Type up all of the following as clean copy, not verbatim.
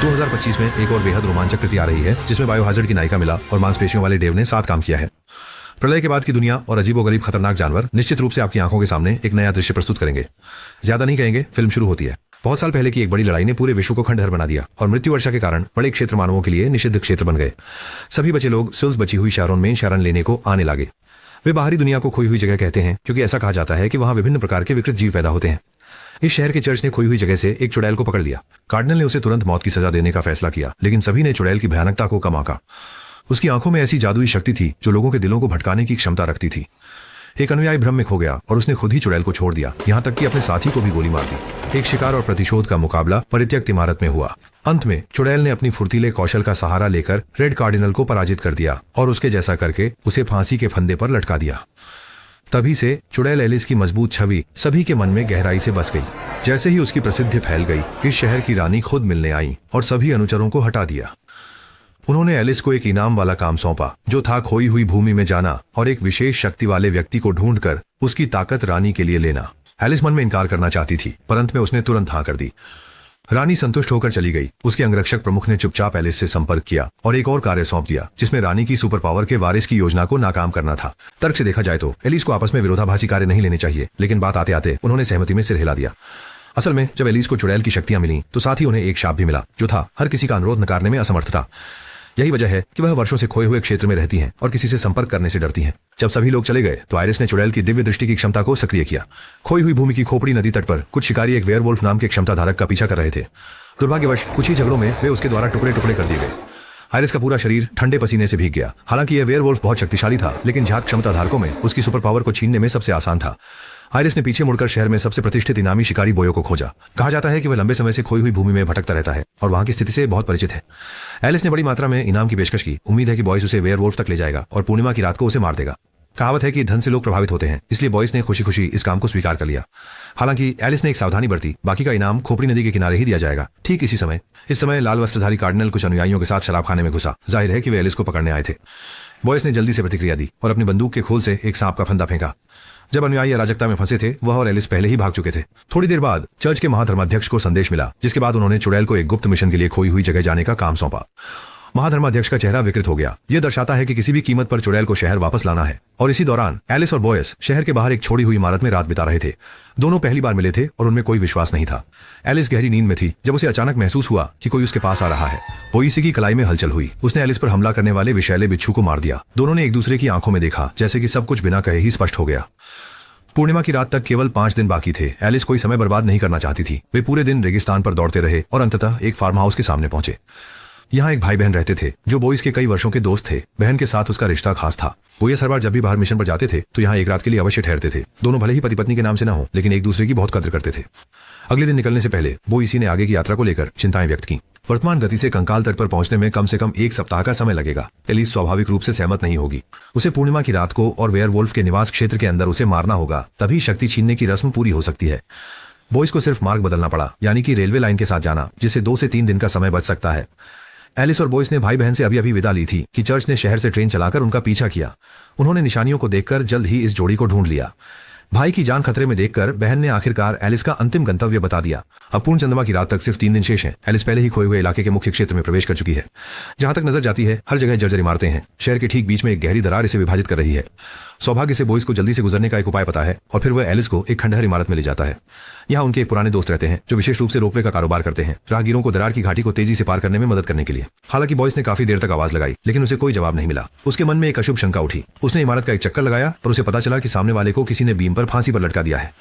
2025 में एक और बेहद रोमांचक कृति आ रही है जिसमें बायोहैजर्ड की नायिका मिला और मांसपेशियों वाले डेव ने साथ काम किया है। प्रलय के बाद की दुनिया और अजीबोगरीब खतरनाक जानवर निश्चित रूप से आपकी आंखों के सामने एक नया दृश्य प्रस्तुत करेंगे। ज्यादा नहीं कहेंगे, फिल्म शुरू होती है। बहुत साल पहले की एक बड़ी लड़ाई ने पूरे विश्व को खंडहर बना दिया और मृत्यु वर्षा के कारण बड़े क्षेत्र मानवों के लिए निषिद्ध क्षेत्र बन गए। सभी बचे लोग सुल्स बची हुई शहरों में शरण लेने को आने लगे। वे बाहरी दुनिया को खोई हुई जगह कहते हैं क्योंकि ऐसा कहा जाता है कि वहां विभिन्न प्रकार के विकृत जीव पैदा होते हैं। इस शहर के चर्च ने खोई हुई जगह से एक चुड़ैल को पकड़ लिया। कार्डिनल ने उसे तुरंत मौत की सजा देने का फैसला किया, लेकिन सभी ने चुड़ैल की भयानकता को कम आंका। उसकी आंखों में ऐसी जादुई शक्ति थी जो लोगों के दिलों को भटकाने की क्षमता रखती थी। एक अनुयायी भ्रम में खो गया और उसने खुद ही चुड़ैल को छोड़ दिया, यहाँ तक कि अपने साथी को भी गोली मार दी। एक शिकार और प्रतिशोध का मुकाबला परित्यक्त इमारत में हुआ। अंत में चुड़ैल ने अपनी फुर्तीले कौशल का सहारा लेकर रेड कार्डिनल को पराजित कर दिया और उसके जैसा करके उसे फांसी के फंदे पर लटका दिया। तभी से चुड़ैल एलिस की मजबूत छवि सभी के मन में गहराई से बस गई। जैसे ही उसकी प्रसिद्धि फैल गई, इस शहर की रानी खुद मिलने आई और सभी अनुचरों को हटा दिया। उन्होंने एलिस को एक इनाम वाला काम सौंपा, जो था खोई हुई भूमि में जाना और एक विशेष शक्ति वाले व्यक्ति को ढूंढकर उसकी ताकत रानी के लिए लेना। एलिस मन में इनकार करना चाहती थी, पर अंत में उसने तुरंत हाँ कर दी। रानी संतुष्ट होकर चली गई। उसके अंगरक्षक प्रमुख ने चुपचाप एलिस से संपर्क किया और एक और कार्य सौंप दिया, जिसमें रानी की सुपर पावर के वारिस की योजना को नाकाम करना था। तर्क से देखा जाए तो एलिस को आपस में विरोधाभासी कार्य नहीं लेने चाहिए, लेकिन बात आते आते उन्होंने सहमति में सिर हिला दिया। असल में जब एलिस को चुड़ैल की शक्तियां मिली तो साथ ही उन्हें एक शाप भी मिला, जो था हर किसी का अनुरोध नकारने में असमर्थ था। यही वजह है कि वह वर्षों से खोए हुए क्षेत्र में रहती हैं और किसी से संपर्क करने से डरती हैं। जब सभी लोग चले गए तो आयरिस ने चुड़ैल की दिव्य दृष्टि की क्षमता को सक्रिय किया। खोई हुई भूमि की खोपड़ी नदी तट पर कुछ शिकारी एक वेयरवुल्फ नाम के क्षमता धारक का पीछा कर रहे थे। दुर्भाग्यवश कुछ ही झगड़ों में वे उसके द्वारा टुकड़े टुकड़े कर दिए गए। आयरिस का पूरा शरीर ठंडे पसीने से भीग गया। हालांकि यह वेयरवुल्फ बहुत शक्तिशाली था, लेकिन झाग क्षमता धारकों में उसकी सुपर पावर को छीनने में सबसे आसान था। आयरिस ने पीछे मुड़कर शहर में सबसे प्रतिष्ठित इनामी शिकारी बोयो को खोजा। कहा जाता है कि वह लंबे समय से खोई हुई भूमि में भटकता रहता है और वहां की स्थिति से बहुत परिचित है। एलिस ने बड़ी मात्रा में इनाम की पेशकश की। उम्मीद है कि बॉयस उसे वेयरवुल्फ तक ले जाएगा और पूर्णिमा की रात को उसे मार देगा। कहावत है कि धन से लोग प्रभावित होते हैं, इसलिए बॉयस ने खुशी खुशी इस काम को स्वीकार कर लिया। हालांकि एलिस ने एक सावधानी बरती, बाकी का इनाम खोपड़ी नदी के किनारे ही दिया जाएगा। ठीक इस समय लाल वस्त्रधारी कार्डिनल कुछ अनुयायियों के साथ शराब खाने में घुसा। जाहिर है कि वे एलिस को पकड़ने आए थे। बॉयस ने जल्दी से प्रतिक्रिया दी और अपनी बंदूक के खोल से एक सांप का फंदा फेंका। जब अनुयायी अराजकता में फंसे थे, वह और एलिस पहले ही भाग चुके थे। थोड़ी देर बाद चर्च के महाधर्माध्यक्ष को संदेश मिला, जिसके बाद उन्होंने चुड़ैल को एक गुप्त मिशन के लिए खोई हुई जगह जाने का काम सौंपा। महाधर्माध्यक्ष का चेहरा विकृत हो गया। यह दर्शाता है कि किसी भी कीमत पर चुड़ैल को शहर वापस लाना है। और इसी दौरान एलिस और बॉयस शहर के बाहर एक छोड़ी हुई इमारत में रात बिता रहे थे। दोनों पहली बार मिले थे और उनमें कोई विश्वास नहीं था। एलिस गहरी नींद में थी जब उसे अचानक महसूस हुआ कि कोई उसके पास आ रहा है। ओइसी की कलाई में हलचल हुई। उसने एलिस पर हमला करने वाले विषैले बिच्छू को मार दिया। दोनों ने एक दूसरे की आंखों में देखा, जैसे कि सब कुछ बिना कहे ही स्पष्ट हो गया। पूर्णिमा की रात तक केवल 5 दिन बाकी थे। एलिस कोई समय बर्बाद नहीं करना चाहती थी। वे पूरे दिन रेगिस्तान पर दौड़ते रहे और अंततः एक फार्म हाउस के सामने पहुंचे। यहाँ एक भाई बहन रहते थे जो बॉयस के कई वर्षों के दोस्त थे। बहन के साथ उसका रिश्ता खास था। बॉयस हर बार जब भी बाहर मिशन पर जाते थे तो यहाँ एक रात के लिए अवश्य ठहरते थे। दोनों भले ही पति पत्नी के नाम से न हो, लेकिन एक दूसरे की बहुत कद्र करते थे। अगले दिन निकलने से पहले बॉयस ने आगे की यात्रा को लेकर चिंताएं व्यक्त की। वर्तमान गति से कंकाल तट पर पहुंचने में कम से कम 1 सप्ताह का समय लगेगा। एलिस स्वाभाविक रूप से सहमत नहीं होगी। उसे पूर्णिमा की रात को और वेयरवुल्फ के निवास क्षेत्र के अंदर उसे मारना होगा, तभी शक्ति छीनने की रस्म पूरी हो सकती है। बॉयस को सिर्फ मार्ग बदलना पड़ा, यानी कि रेलवे लाइन के साथ जाना, जिससे 2 से 3 दिन का समय बच सकता है। एलिस और बॉयस ने भाई बहन से अभी विदा ली थी कि चर्च ने शहर से ट्रेन चलाकर उनका पीछा किया। उन्होंने निशानियों को देखकर जल्द ही इस जोड़ी को ढूंढ लिया। भाई की जान खतरे में देखकर बहन ने आखिरकार एलिस का अंतिम गंतव्य बता दिया। अब पूर्ण चंद्रमा की रात तक सिर्फ 3 दिन शेष हैं। एलिस पहले ही खोए हुए इलाके के मुख्य क्षेत्र में प्रवेश कर चुकी है। जहां तक नजर जाती है, हर जगह जर्जर इमारतें हैं। शहर के ठीक बीच में एक गहरी दरार इसे विभाजित कर रही है। सौभाग्य से बॉयस को जल्दी से गुजरने का एक उपाय पता है और फिर वह एलिस को एक खंडहर इमारत में ले जाता है। यहाँ उनके एक पुराने दोस्त रहते हैं जो विशेष रूप से रोपवे का कारोबार करते हैं, राहगीरों को दरार की घाटी को तेजी से पार करने में मदद करने के लिए। हालांकि बॉयस ने काफी देर तक आवाज लगाई, लेकिन उसे कोई जवाब नहीं मिला। उसके मन में एक अशुभ शंका उठी। उसने इमारत का एक चक्कर लगाया पर उसे पता चला कि सामने वाले को किसी ने बीम पर फांसी पर लटका दिया है।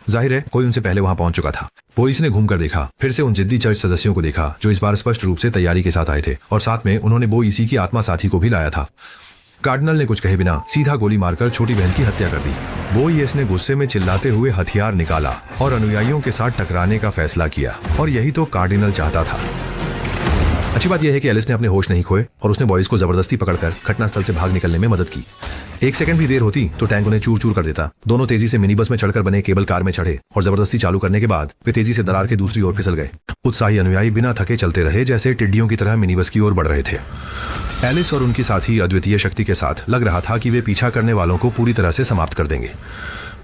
जाहिर है कोई उनसे पहले वहां पहुंच चुका था। बॉयस ने घूमकर देखा, फिर से उन जिद्दी चर्च सदस्यों को देखा जो इस बार स्पष्ट रूप से तैयारी के साथ आए थे और साथ में उन्होंने बॉयस की आत्मा साथी को भी लाया था। कार्डिनल ने कुछ कहे बिना सीधा गोली मारकर छोटी बहन की हत्या कर दी। बॉयस ने गुस्से में चिल्लाते हुए हथियार निकाला और अनुयायियों के साथ टकराने का फैसला किया, और यही तो कार्डिनल चाहता था। अच्छी बात यह है कि एलिस ने अपने होश नहीं खोए और उसने बॉयस को जबरदस्ती पकड़कर घटनास्थल से भाग निकलने में मदद की। 1 सेकंड भी देर होती तो टैंक उन्हें चूर चूर कर देता। दोनों तेजी से मिनी बस में चढ़कर बने केबल कार में चढ़े और जबरदस्ती चालू करने के बाद वे तेजी से दरार के दूसरी ओर फिसल गए। उत्साही अनुयायी बिना थके चलते रहे, जैसे टिड्डियों की तरह मिनी बस की ओर बढ़ रहे थे। एलिस और उनकी साथी अद्वितीय शक्ति के साथ लग रहा था कि वे पीछा करने वालों को पूरी तरह से समाप्त कर देंगे।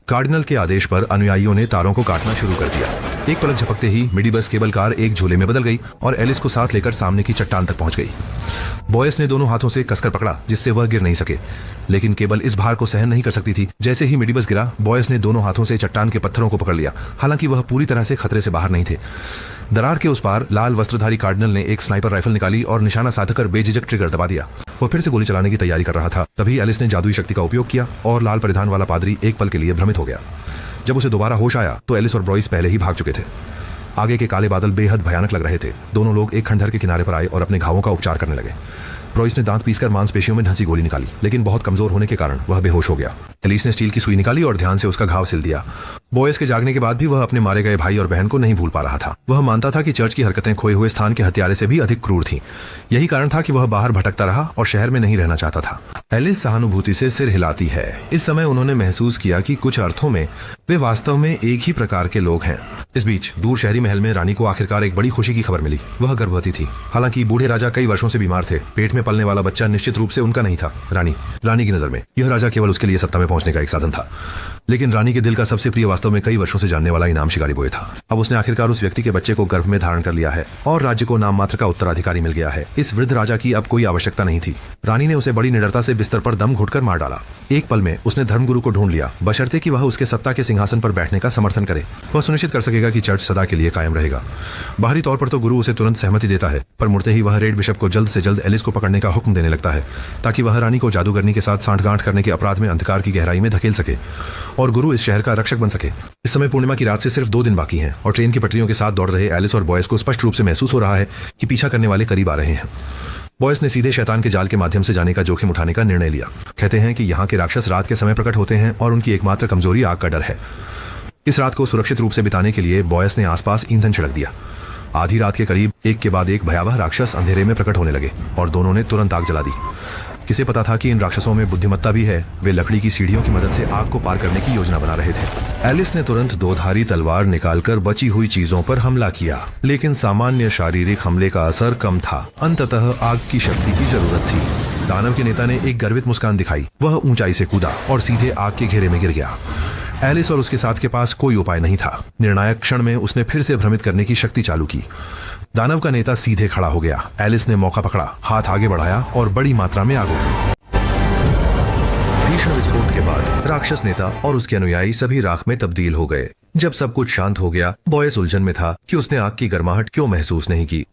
कार्डिनल के आदेश पर अनुयायियों ने तारों को काटना शुरू कर दिया। एक पलक झपकते ही मिडी बस केबल कार एक झूले में बदल गई और एलिस को साथ लेकर सामने की चट्टान तक पहुंच गई। बॉयस ने दोनों हाथों से कसकर पकड़ा जिससे वह गिर नहीं सके, लेकिन केबल इस भार को सहन नहीं कर सकती थी। जैसे ही मिडी बस गिरा, बॉयस ने दोनों हाथों से चट्टान के पत्थरों को पकड़ लिया। हालांकि वह पूरी तरह से खतरे से बाहर नहीं थे। दरार के उस पार लाल वस्त्रधारी कार्डिनल ने एक स्नाइपर राइफल निकाली और निशाना साधकर बेझिझक ट्रिगर दबा दिया। वह फिर से गोली चलाने की तैयारी कर रहा था। तभी एलिस ने जादुई शक्ति का उपयोग किया और लाल परिधान वाला पादरी एक पल के लिए भ्रमित हो गया। जब उसे दोबारा होश आया तो एलिस और ब्रॉयस पहले ही भाग चुके थे। आगे के काले बादल बेहद भयानक लग रहे थे। दोनों लोग एक खंडहर के किनारे पर आए और अपने घावों का उपचार करने लगे। ब्रॉयस ने दांत पीसकर मांसपेशियों में ढंसी गोली निकाली, लेकिन बहुत कमजोर होने के कारण वह बेहोश हो गया। एलिस ने स्टील की सुई निकाली और ध्यान से उसका घाव सिल दिया। बॉयस के जागने के बाद भी वह अपने मारे गए भाई और बहन को नहीं भूल पा रहा था। वह मानता था कि चर्च की हरकतें खोए हुए स्थान के हत्यारे से भी अधिक क्रूर थीं। यही कारण था कि वह बाहर भटकता रहा और शहर में नहीं रहना चाहता था। एलिस सहानुभूति से सिर हिलाती है। इस समय उन्होंने महसूस किया कि कुछ अर्थों में वे वास्तव में एक ही प्रकार के लोग हैं। इस बीच दूर शहरी महल में रानी को आखिरकार एक बड़ी खुशी की खबर मिली। वह गर्भवती थी। हालांकि बूढ़े राजा कई वर्षों से बीमार थे। पेट में पलने वाला बच्चा निश्चित रूप से उनका नहीं था। रानी की नजर में यह राजा केवल उसके लिए सत्ता में पहुंचने का एक साधन था, लेकिन रानी के दिल का सबसे प्रिय वास्तव में कई वर्षों से जानने वाला इनाम शिकारी बॉय था। अब उसने आखिरकार उस व्यक्ति के बच्चे को गर्भ में धारण कर लिया है और राज्य को नाम मात्र का उत्तराधिकारी मिल गया है। इस वृद्ध राजा की अब कोई आवश्यकता नहीं थी। रानी ने उसे बड़ी निडरता से बिस्तर पर दम घुटकर मार डाला। एक पल में उसने धर्मगुरु को ढूंढ लिया, बशर्ते कि वह उसके सत्ता के सिंहासन पर बैठने का समर्थन करे। वह सुनिश्चित कर सकेगा कि चर्च सदा के लिए कायम रहेगा। बाहरी तौर पर तो गुरु उसे तुरंत सहमति देता है, पर मुड़ते ही वह रेड बिशप को जल्द से जल्द एलिस को पकड़ने का हुक्म देने लगता है, ताकि वह रानी को जादूगरनी के साथ सांठगांठ करने के अपराध में अंधकार की गहराई में धकेल सके और गुरु इस शहर का रक्षक बन सके। इस समय पूर्णिमा की रात से सिर्फ 2 दिन बाकी हैं और ट्रेन की पटरियों के साथ दौड़ रहे एलिस और बॉयस को स्पष्ट रूप से महसूस हो रहा है कि पीछा करने वाले करीब आ रहे हैं। बॉयस ने सीधे शैतान के जाल के माध्यम से जाने का जोखिम उठाने का निर्णय लिया। कहते हैं कि यहाँ के राक्षस रात के समय प्रकट होते हैं और उनकी एकमात्र कमजोरी आग का डर है। इस रात को सुरक्षित रूप से बिताने के लिए बॉयस ने आसपास ईंधन छिड़क दिया। आधी रात के करीब एक के बाद एक भयावह राक्षस अंधेरे में प्रकट होने लगे और दोनों ने तुरंत आग जला दी। किसे पता था कि इन राक्षसों में बुद्धिमत्ता भी है। वे लकड़ी की सीढ़ियों की मदद से आग को पार करने की योजना बना रहे थे। एलिस ने तुरंत 2 धारी तलवार निकालकर बची हुई चीजों पर हमला किया, लेकिन सामान्य शारीरिक हमले का असर कम था। अंततः आग की शक्ति की जरूरत थी। दानव के नेता ने एक गर्वित मुस्कान दिखाई। वह ऊंचाई से कूदा और सीधे आग के घेरे में गिर गया। एलिस और उसके साथ के पास कोई उपाय नहीं था। निर्णायक क्षण में उसने फिर से भ्रमित करने की शक्ति चालू की। दानव का नेता सीधे खड़ा हो गया। एलिस ने मौका पकड़ा, हाथ आगे बढ़ाया और बड़ी मात्रा में आग उठी। भीषण विस्फोट के बाद राक्षस नेता और उसके अनुयायी सभी राख में तब्दील हो गए। जब सब कुछ शांत हो गया, बॉयस उलझन में था कि उसने आग की गर्माहट क्यों महसूस नहीं की।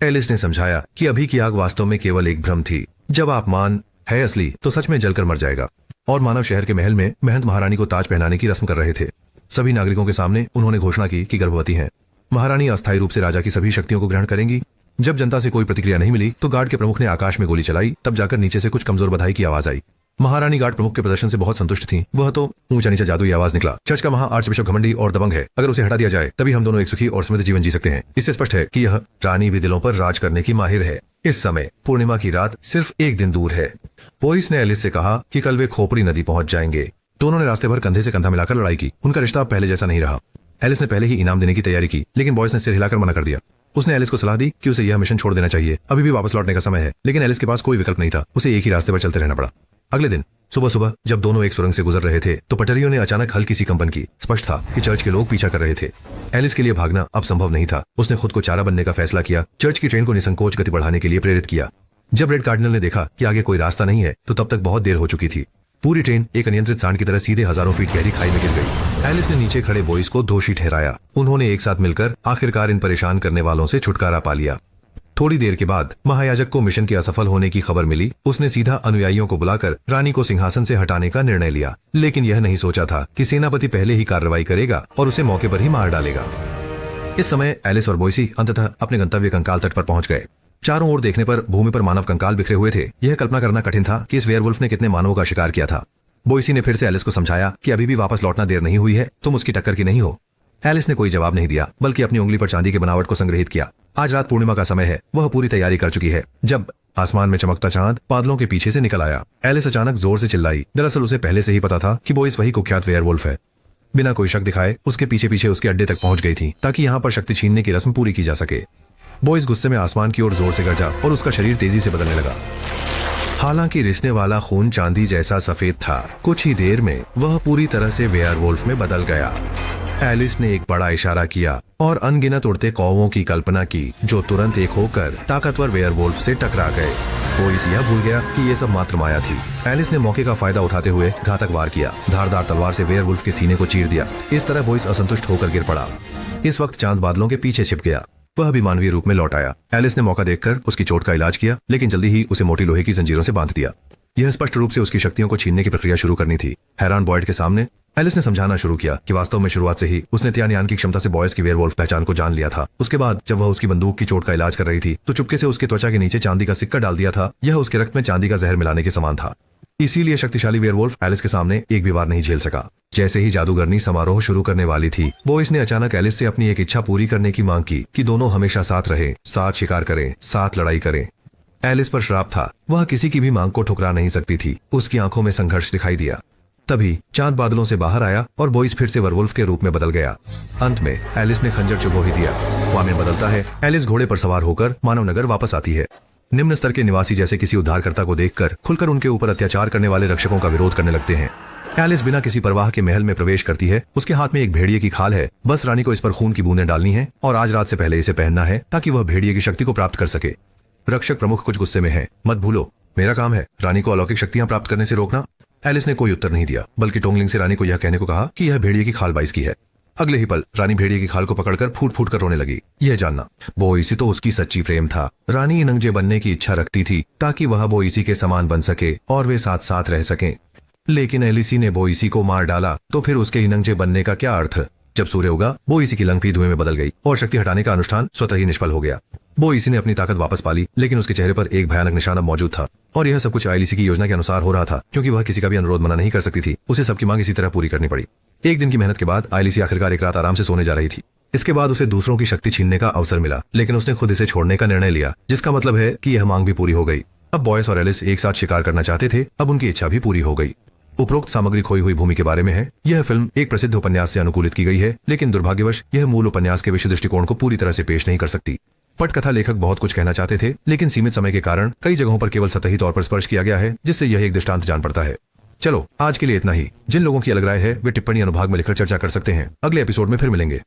एलिस ने समझाया कि अभी की आग वास्तव में केवल एक भ्रम थी। जब अपमान है असली तो सच में जलकर मर जाएगा। और मानव शहर के महल में महंत महारानी को ताज पहनाने की रस्म कर रहे थे। सभी नागरिकों के सामने उन्होंने घोषणा की कि गर्भवती हैं। महारानी अस्थायी रूप से राजा की सभी शक्तियों को ग्रहण करेंगी। जब जनता से कोई प्रतिक्रिया नहीं मिली तो गार्ड के प्रमुख ने आकाश में गोली चलाई। तब जाकर नीचे से कुछ कमजोर बधाई की आवाज आई। महारानी गार्ड प्रमुख के प्रदर्शन से बहुत संतुष्ट थीं। वह तो ऊंचा नीचा जादुई आवाज निकला, चर्च का महा आर्चबिशप घमंडी और दबंग है। अगर उसे हटा दिया जाए तभी हम दोनों एक सुखी और समृद्ध जीवन जी सकते हैं। इससे स्पष्ट है कि यह रानी भी दिलों पर राज करने की माहिर है। इस समय पूर्णिमा की रात सिर्फ 1 दिन दूर है। बॉयस ने एलिस से कहा कि कल वे खोपड़ी नदी पहुंच जाएंगे। दोनों ने रास्ते भर कंधे से कंधा मिलाकर लड़ाई की। उनका रिश्ता अब पहले जैसा नहीं रहा। एलिस ने पहले ही इनाम देने की तैयारी की, लेकिन बॉयस ने सिर हिलाकर मना कर दिया। उसने एलिस को सलाह दी कि उसे यह मिशन छोड़ देना चाहिए। अभी भी वापस लौटने का समय है, लेकिन एलिस के पास कोई विकल्प नहीं था। उसे एक ही रास्ते पर चलते रहना पड़ा। अगले दिन सुबह सुबह जब दोनों एक सुरंग से गुजर रहे थे तो पटरियों ने अचानक हल्की सी कंपन की। स्पष्ट था कि चर्च के लोग पीछा कर रहे थे। एलिस के लिए भागना अब संभव नहीं था। उसने खुद को चारा बनने का फैसला किया। चर्च की ट्रेन को निसंकोच गति बढ़ाने के लिए प्रेरित किया। जब रेड कार्डिनल ने देखा कि आगे कोई रास्ता नहीं है तो तब तक बहुत देर हो चुकी थी। पूरी ट्रेन एक अनियंत्रित सांड की तरह सीधे हजारों फीट गहरी खाई में गिर गई। एलिस ने नीचे खड़े बॉयस को दोषी ठहराया। उन्होंने एक साथ मिलकर आखिरकार इन परेशान करने वालों से छुटकारा पा लिया। थोड़ी देर के बाद महायाजक को मिशन के असफल होने की खबर मिली। उसने सीधा अनुयायियों को बुलाकर रानी को सिंहासन से हटाने का निर्णय लिया, लेकिन यह नहीं सोचा था कि सेनापति पहले ही कार्रवाई करेगा और उसे मौके पर ही मार डालेगा। इस समय एलिस और बॉयसी अंततः अपने गंतव्य कंकाल तट पर पहुंच गए। चारों ओर देखने पर भूमि पर मानव कंकाल बिखरे हुए थे। यह कल्पना करना कठिन था कि इस वेयरवुल्फ ने कितने मानवों का शिकार किया था। बॉयसी ने फिर से एलिस को समझाया कि अभी भी वापस लौटना देर नहीं हुई है, तुम उसकी टक्कर की नहीं हो। एलिस ने कोई जवाब नहीं दिया, बल्कि अपनी उंगली पर चांदी के बनावट को संग्रहित किया। आज रात पूर्णिमा का समय है। वह पूरी तैयारी कर चुकी है। जब आसमान में चमकता चांद बादलों के पीछे से निकल आया, एलिस अचानक जोर से चिल्लाई। दरअसल उसे पहले से ही पता था कि बॉयस वही कुख्यात वेयरवुल्फ है। बिना कोई शक दिखाए उसके पीछे पीछे उसके अड्डे तक पहुंच गई थी, ताकि यहाँ पर शक्ति छीनने की रस्म पूरी की जा सके। बॉयस गुस्से में आसमान की ओर जोर से गरजा और उसका शरीर तेजी से बदलने लगा। हालांकि रिसने वाला खून चांदी जैसा सफेद था। कुछ ही देर में वह पूरी तरह से वेयरवुल्फ में बदल गया। एलिस ने एक बड़ा इशारा किया और अनगिनत उड़ते कौवों की कल्पना की जो तुरंत एक होकर ताकतवर वेयरवुल्फ से टकरा गए। बोइस यह भूल गया कि ये सब मात्र माया थी। एलिस ने मौके का फायदा उठाते हुए घातक वार किया, धारदार तलवार से वेयरवुल्फ के सीने को चीर दिया। इस तरह बोइस असंतुष्ट होकर गिर पड़ा। इस वक्त चांद बादलों के पीछे छिप गया। वह भी मानवीय रूप में लौट आया। एलिस ने मौका देखकर उसकी चोट का इलाज किया, लेकिन जल्दी ही उसे मोटी लोहे की जंजीरों से बांध दिया। यह स्पष्ट रूप से उसकी शक्तियों को छीनने की प्रक्रिया शुरू करनी थी। हैरान बॉयड के सामने एलिस ने समझाना शुरू किया कि वास्तव में शुरुआत से ही उसने त्यानियान की क्षमता से बॉयस की वेयरवुल्फ पहचान को जान लिया था। उसके बाद जब वह उसकी बंदूक की चोट का इलाज कर रही थी तो चुपके से उसके त्वचा के नीचे चांदी का सिक्का डाल दिया था। यह उसके रक्त में चांदी का जहर मिलाने के समान था। इसीलिए शक्तिशाली वेयरवुल्फ एलिस के सामने एक भी वार नहीं झेल सका। जैसे ही जादूगरनी समारोह शुरू करने वाली थी, बोइस ने अचानक एलिस से अपनी एक इच्छा पूरी करने की मांग की कि दोनों हमेशा साथ रहे, साथ शिकार करें, साथ लड़ाई करें। एलिस पर श्राप था, वह किसी की भी मांग को ठुकरा नहीं सकती थी। उसकी आंखों में संघर्ष दिखाई दिया। तभी चांद बादलों से बाहर आया और बोइस फिर से वेयरवुल्फ के रूप में बदल गया। अंत में एलिस ने खंजर चुभो ही दिया। वामेन बदलता है। एलिस घोड़े पर सवार होकर मानवनगर वापस आती है। निम्न स्तर के निवासी जैसे किसी उद्धारकर्ता को देखकर खुलकर उनके ऊपर अत्याचार करने वाले रक्षकों का विरोध करने लगते हैं। एलिस बिना किसी परवाह के महल में प्रवेश करती है। उसके हाथ में एक भेड़िए की खाल है। बस रानी को इस पर खून की बूंदें डालनी है और आज रात से पहले इसे पहनना है ताकि वह भेड़िए की शक्ति को प्राप्त कर सके। रक्षक प्रमुख कुछ गुस्से में है। मत भूलो, मेरा काम है रानी को अलौकिक शक्तियां प्राप्त करने से रोकना। एलिस ने कोई उत्तर नहीं दिया, बल्कि टोंगलिंग से रानी को यह कहने को कहा कि यह भेड़िए की खाल बाइस की है। अगले ही पल रानी भेड़िए की खाल को पकड़कर फूट फूट कर रोने लगी। यह जानना बोइसी तो उसकी सच्ची प्रेम था। रानी इनंगजे बनने की इच्छा रखती थी ताकि वह बोइसी के समान बन सके और वे साथ साथ रह सकें। लेकिन एलिसी ने बोइसी को मार डाला तो फिर उसके इनंगजे बनने का क्या अर्थ। जब सूर्य उगा, बोइसी की लंग भी धुएं में बदल गई और शक्ति हटाने का अनुष्ठान स्वतः ही निष्फल हो गया। बोइसी ने अपनी ताकत वापस पाली, लेकिन उसके चेहरे पर एक भयानक निशान अब मौजूद था। और यह सब कुछ आइलिसी की योजना के अनुसार हो रहा था, क्योंकि वह किसी का भी अनुरोध मना नहीं कर सकती थी। उसे सबकी मांग इसी तरह पूरी करनी पड़ी। एक दिन की मेहनत के बाद आइलिसी आखिरकार एक रात आराम से सोने जा रही थी। इसके बाद उसे दूसरों की शक्ति छीनने का अवसर मिला, लेकिन उसने खुद इसे छोड़ने का निर्णय लिया, जिसका मतलब है कि यह मांग भी पूरी हो गई। अब बॉयस और एलिस एक साथ शिकार करना चाहते थे। अब उनकी इच्छा भी पूरी हो गई। उपरोक्त सामग्री खोई हुई भूमि के बारे में है। यह फिल्म एक प्रसिद्ध उपन्यास से अनुकूलित की गई है, लेकिन दुर्भाग्यवश यह मूल उपन्यास के विषय दृष्टिकोण को पूरी तरह से पेश नहीं कर सकती। पटकथा लेखक बहुत कुछ कहना चाहते थे, लेकिन सीमित समय के कारण कई जगहों पर केवल सतही तौर पर स्पर्श किया गया है, जिससे यह एक दृष्टांत जान पड़ता है। चलो आज के लिए इतना ही। जिन लोगों की अलग राय है वे टिप्पणी अनुभाग में लिखकर चर्चा कर सकते हैं। अगले एपिसोड में फिर मिलेंगे।